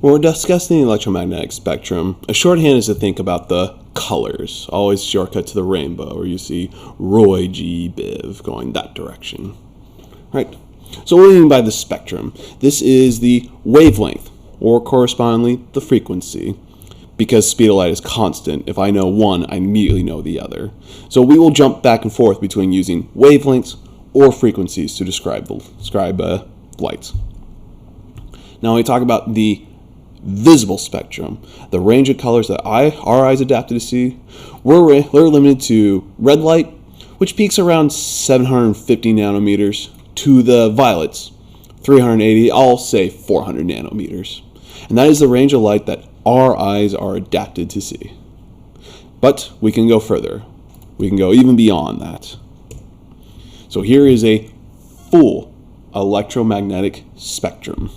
When we're discussing the electromagnetic spectrum, a shorthand is to think about the colors. Always shortcut to the rainbow, where you see Roy G. Biv going that direction. Right? So what do we mean by the spectrum? This is the wavelength, or correspondingly, the frequency. Because speed of light is constant, if I know one, I immediately know the other. So we will jump back and forth between using wavelengths or frequencies to describe light. Now when we talk about the visible spectrum, the range of colors that our eyes adapted to see, we're limited to red light, which peaks around 750 nanometers, to the violets, 380, I'll say 400 nanometers. And that is the range of light that our eyes are adapted to see. But we can go further. We can go even beyond that. So here is a full electromagnetic spectrum.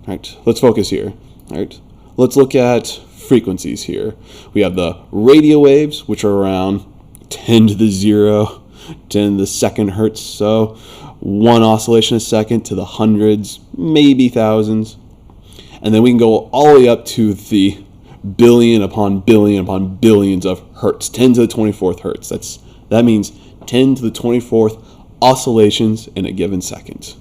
Right, let's focus here. Right, let's look at frequencies here. We have the radio waves, which are around 10 to the 0, 10 to the second hertz, so one oscillation a second to the hundreds, maybe thousands. And then we can go all the way up to the billion upon billion upon billions of hertz, 10 to the 24th hertz. That means 10 to the 24th oscillations in a given second.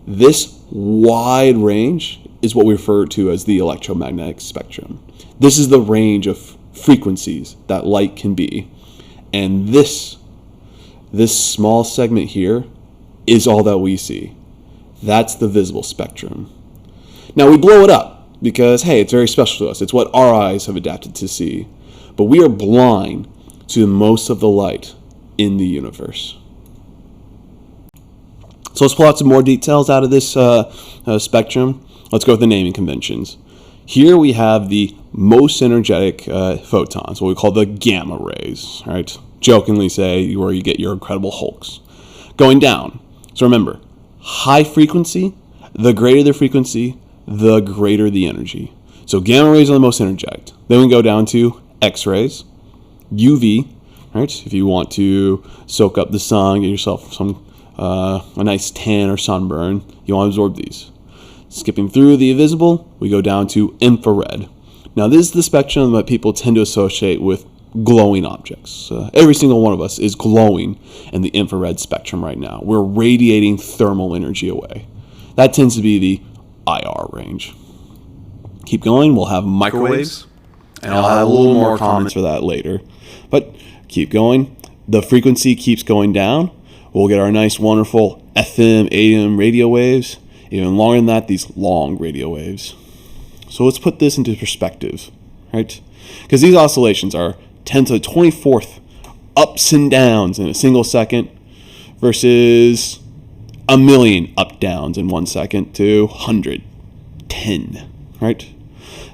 This wide range is what we refer to as the electromagnetic spectrum. This is the range of frequencies that light can be. And this small segment here is all that we see. That's the visible spectrum. Now we blow it up because, hey, it's very special to us. It's what our eyes have adapted to see. But we are blind to most of the light in the universe. So let's pull out some more details out of this spectrum. Let's go with the naming conventions. Here we have the most energetic photons, what we call the gamma rays, right? Jokingly say where you get your Incredible Hulks. Going down. So remember, high frequency, the greater the frequency, the greater the energy. So gamma rays are the most energetic. Then we go down to X-rays, UV, right? If you want to soak up the sun, get yourself a nice tan or sunburn, you want to absorb these. Skipping through the invisible, we go down to infrared. Now this is the spectrum that people tend to associate with glowing objects. Every single one of us is glowing in the infrared spectrum right now. We're radiating thermal energy away. That tends to be the IR range. Keep going, we'll have microwaves, and I'll have a little more comments for that later. But keep going, the frequency keeps going down. We'll get our nice, wonderful FM, AM radio waves. Even longer than that, these long radio waves. So let's put this into perspective, right? Because these oscillations are 10 to the 24th ups and downs in a single second versus a million up downs in 1 second to 100, 10, right?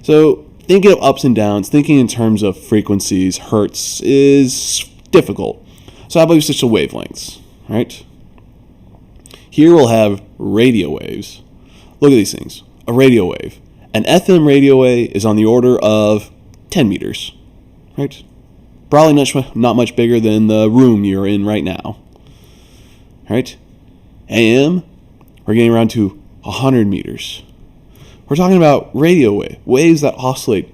So thinking of ups and downs, thinking in terms of frequencies, hertz, is difficult. So how about we switch to wavelengths, right? Here we'll have radio waves. Look at these things. A radio wave. An FM radio wave is on the order of 10 meters, right? Probably not much bigger than the room you're in right now, right? AM, we're getting around to 100 meters. We're talking about radio waves that oscillate.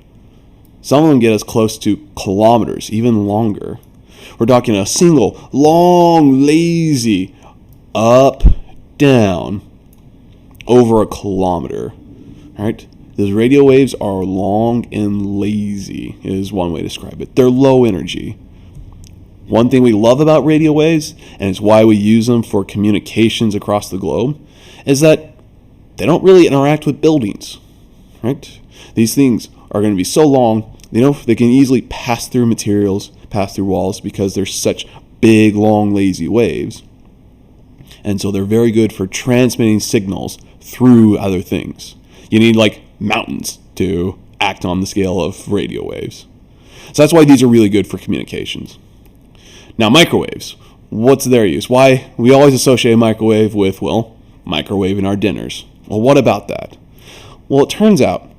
Some of them get us close to kilometers, even longer. We're talking a single, long, lazy, up, down, over a kilometer, right? Those radio waves are long and lazy, is one way to describe it. They're low energy. One thing we love about radio waves, and it's why we use them for communications across the globe, is that they don't really interact with buildings, right? These things are going to be so long, they can easily pass through materials, pass through walls, because they're such big, long, lazy waves. And so they're very good for transmitting signals through other things. You need like mountains to act on the scale of radio waves. So that's why these are really good for communications. Now microwaves, what's their use? Why we always associate a microwave with, well, microwaving our dinners. Well, what about that? Well, it turns out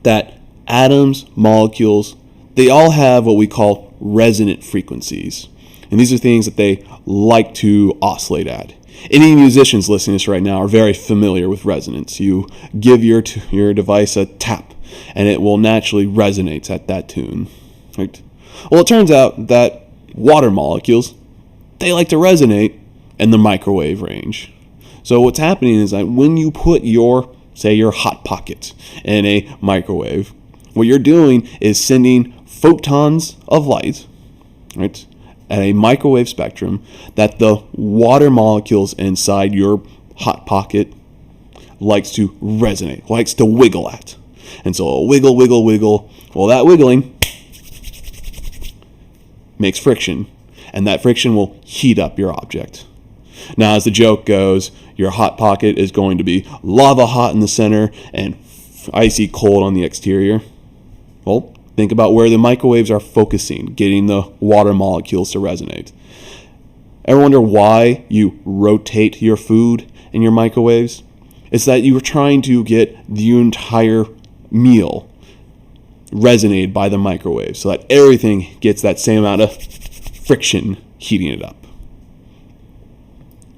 that atoms, molecules, they all have what we call resonant frequencies. And these are things that they like to oscillate at. Any musicians listening to this right now are very familiar with resonance. You give your device a tap, and it will naturally resonate at that tune. Right? Well, it turns out that water molecules, they like to resonate in the microwave range. So what's happening is that when you put your hot pocket in a microwave, what you're doing is sending photons of light, right, at a microwave spectrum that the water molecules inside your hot pocket likes to resonate, likes to wiggle at. And so wiggle, wiggle, wiggle. Well, that wiggling makes friction, and that friction will heat up your object. Now, as the joke goes, your hot pocket is going to be lava hot in the center and icy cold on the exterior. Well, think about where the microwaves are focusing, getting the water molecules to resonate. Ever wonder why you rotate your food in your microwaves? It's that you are trying to get the entire meal resonated by the microwave so that everything gets that same amount of friction heating it up.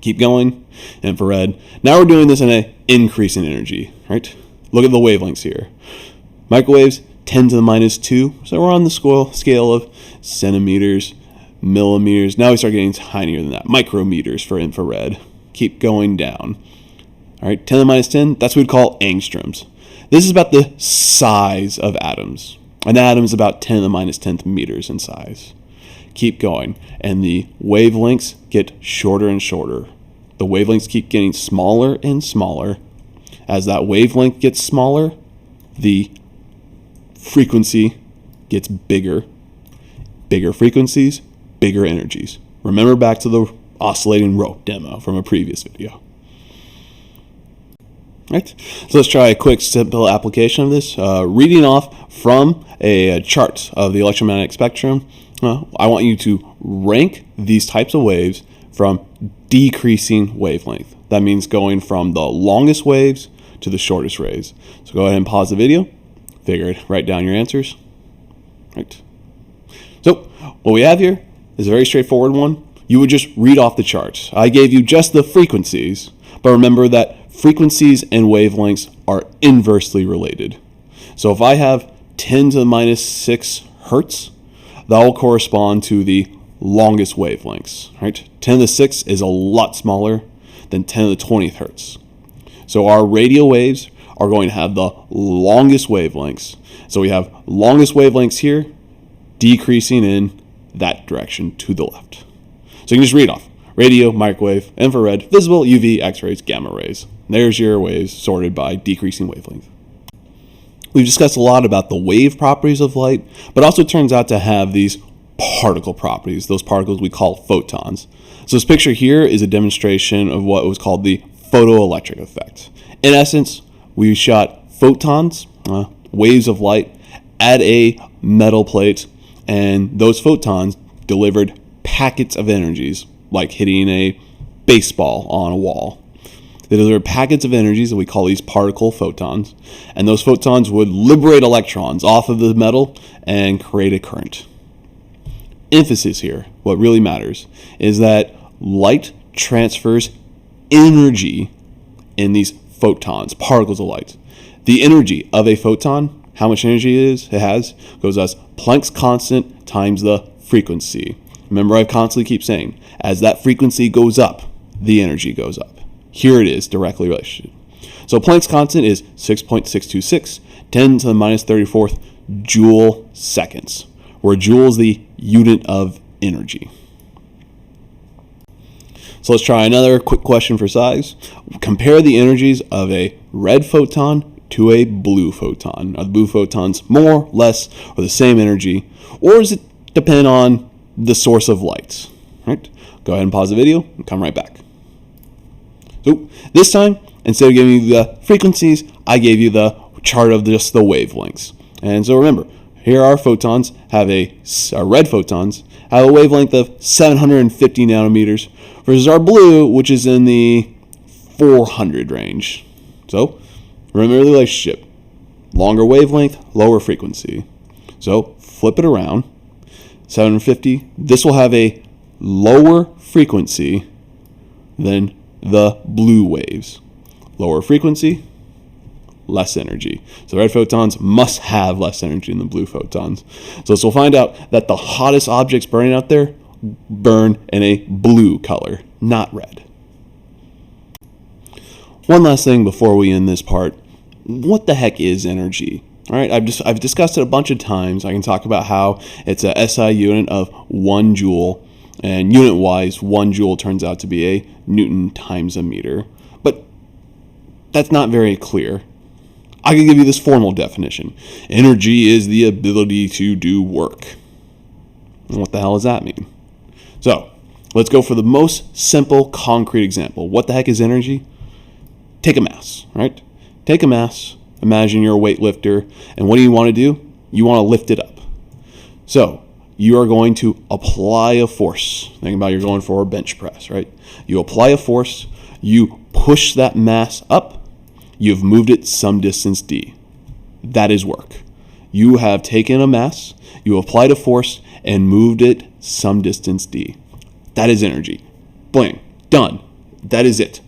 Keep going, infrared. Now we're doing this in an increase in energy, right? Look at the wavelengths here. Microwaves, 10 to the minus 2. So we're on the scale of centimeters, millimeters. Now we start getting tinier than that. Micrometers for infrared. Keep going down. All right, 10 to the minus 10, that's what we'd call angstroms. This is about the size of atoms. An atom is about 10 to the minus 10th meters in size. Keep going, and the wavelengths get shorter and shorter. The wavelengths keep getting smaller and smaller. As that wavelength gets smaller, the frequency gets bigger. Bigger frequencies, bigger energies. Remember back to the oscillating rope demo from a previous video. Right. So let's try a quick, simple application of this. Reading off from a chart of the electromagnetic spectrum, I want you to rank these types of waves from decreasing wavelength. That means going from the longest waves to the shortest waves. So go ahead and pause the video. Write down your answers. Right. So what we have here is a very straightforward one. You would just read off the charts. I gave you just the frequencies, but remember that frequencies and wavelengths are inversely related. So if I have 10 to the minus 6 hertz, that will correspond to the longest wavelengths, right? 10 to the 6 is a lot smaller than 10 to the 20th hertz. So our radio waves are going to have the longest wavelengths. So we have longest wavelengths here, decreasing in that direction to the left. So you can just read off. Radio, microwave, infrared, visible, UV, X-rays, gamma rays. There's your waves sorted by decreasing wavelength. We've discussed a lot about the wave properties of light, but also turns out to have these particle properties. Those particles we call photons. So this picture here is a demonstration of what was called the photoelectric effect. In essence, we shot photons, waves of light, at a metal plate, and those photons delivered packets of energies, like hitting a baseball on a wall. They deliver packets of energies that we call these particle photons, and those photons would liberate electrons off of the metal and create a current. Emphasis here, what really matters, is that light transfers energy in these photons, particles of light. The energy of a photon, how much energy it has, goes as Planck's constant times the frequency. Remember, I constantly keep saying, as that frequency goes up, the energy goes up. Here it is, directly related. So Planck's constant is 6.626, 10 to the minus 34th joule seconds, where joule is the unit of energy. So let's try another quick question for size. Compare the energies of a red photon to a blue photon. Are the blue photons more, less, or the same energy? Or does it depend on the source of light? Right? Go ahead and pause the video and come right back. So this time, instead of giving you the frequencies, I gave you the chart of just the wavelengths. And so remember, here our photons have our red photons have a wavelength of 750 nanometers versus our blue, which is in the 400 range. So remember the relationship. Longer wavelength, lower frequency. So flip it around. 750, this will have a lower frequency than the blue waves. Lower frequency, less energy. So red photons must have less energy than the blue photons. So we'll find out that the hottest objects burning out there burn in a blue color, not red. One last thing before we end this part. What the heck is energy? All right, I've discussed it a bunch of times. I can talk about how it's a SI unit of 1 joule, and unit-wise, 1 joule turns out to be a Newton times a meter. But that's not very clear. I can give you this formal definition. Energy is the ability to do work. And what the hell does that mean? So, let's go for the most simple, concrete example. What the heck is energy? Take a mass, right? Take a mass. Imagine you're a weightlifter, and what do you want to do? You want to lift it up. So, you are going to apply a force. Think about you're going for a bench press, right? You apply a force, you push that mass up, you've moved it some distance d. That is work. You have taken a mass, you applied a force, and moved it some distance d. That is energy. Bling. Done. That is it.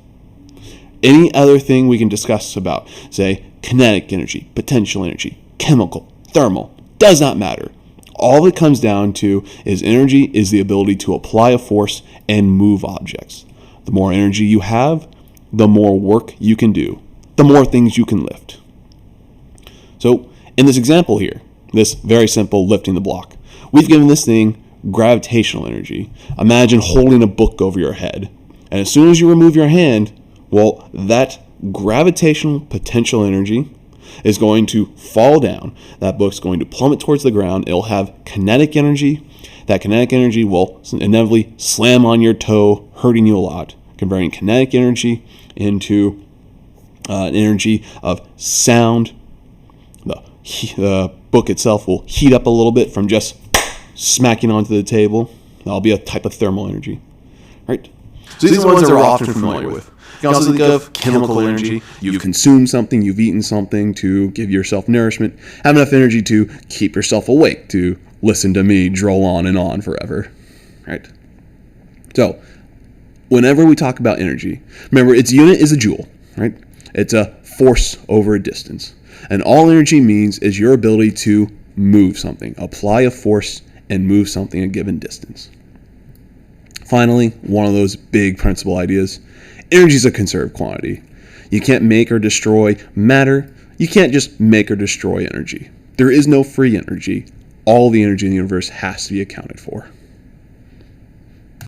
Any other thing we can discuss about, say, kinetic energy, potential energy, chemical, thermal, does not matter. All it comes down to is energy is the ability to apply a force and move objects. The more energy you have, the more work you can do, the more things you can lift. So in this example here, this very simple lifting the block, we've given this thing gravitational energy. Imagine holding a book over your head, and as soon as you remove your hand, well, that gravitational potential energy is going to fall down. That book's going to plummet towards the ground. It'll have kinetic energy. That kinetic energy will inevitably slam on your toe, hurting you a lot, converting kinetic energy into an energy of sound. The book itself will heat up a little bit from just smacking onto the table. That'll be a type of thermal energy, right? So these are the ones that we're often familiar with. You can also think of chemical energy. You've consumed something, you've eaten something to give yourself nourishment, have enough energy to keep yourself awake, to listen to me droll on and on forever, right? So, whenever we talk about energy, remember its unit is a joule, right? It's a force over a distance. And all energy means is your ability to move something, apply a force and move something a given distance. Finally, one of those big principal ideas, energy is a conserved quantity. You can't make or destroy matter. You can't just make or destroy energy. There is no free energy. All the energy in the universe has to be accounted for.